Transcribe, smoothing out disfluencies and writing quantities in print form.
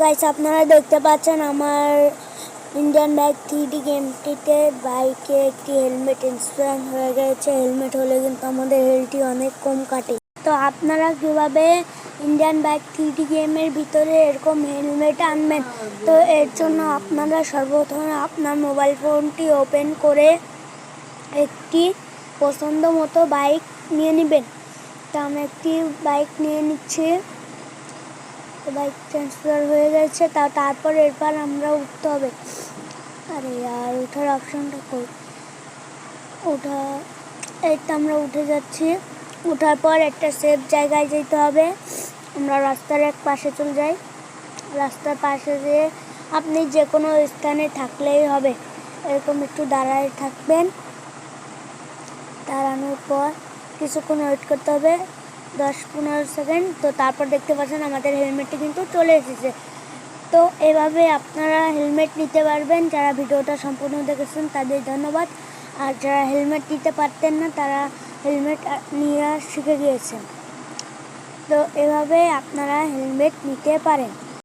Guys আপনারা দেখতে পাচ্ছেন আমার ইন্ডিয়ান বাইক 3D গেমটিতে বাইকে একটি হেলমেট ইনস্টল হয়ে গেছে। হেলমেট হলে কিন্তু আমাদের হেলথটি অনেক কম কাটে। তো আপনারা কিভাবে ইন্ডিয়ান বাইক 3D গেমের ভিতরে এরকম হেলমেট আনবেন, তো এর জন্য আপনারা সর্বপ্রথমে আপনার মোবাইল ফোনটি ওপেন করে একটি পছন্দ মতো বাইক নিয়ে নেবেন। তো আমি একটি বাইক নিয়ে নিচ্ছি। বাইক ট্রান্সফার হয়ে গেছে। তারপর এরপর আমরা উঠতে হবে। আরে আর ওঠার অপশনটা কই? এই তো আমরা উঠে যাচ্ছি। ওঠার পর একটা সেফ জায়গায় যেতে হবে। আমরা রাস্তার এক পাশে চলে যাই। রাস্তার পাশে যেয়ে আপনি যে কোনো স্থানে থাকলেই হবে। এরকম একটু দাঁড়ায় থাকবেন। দাঁড়ানোর পর কিছুক্ষণ ওয়েট করতে হবে, 10-15 সেকেন্ড। তো তারপর দেখতে পাচ্ছেন আমাদের হেলমেটটি কিন্তু চলে এসেছে। তো এভাবে আপনারা হেলমেট নিতে পারবেন। যারা ভিডিওটা সম্পূর্ণ দেখেছেন তাদের ধন্যবাদ। আর যারা হেলমেট নিতে পারতেন না তারা হেলমেট নিয়ে শিখে গিয়েছেন। তো এভাবে আপনারা হেলমেট নিতে পারেন।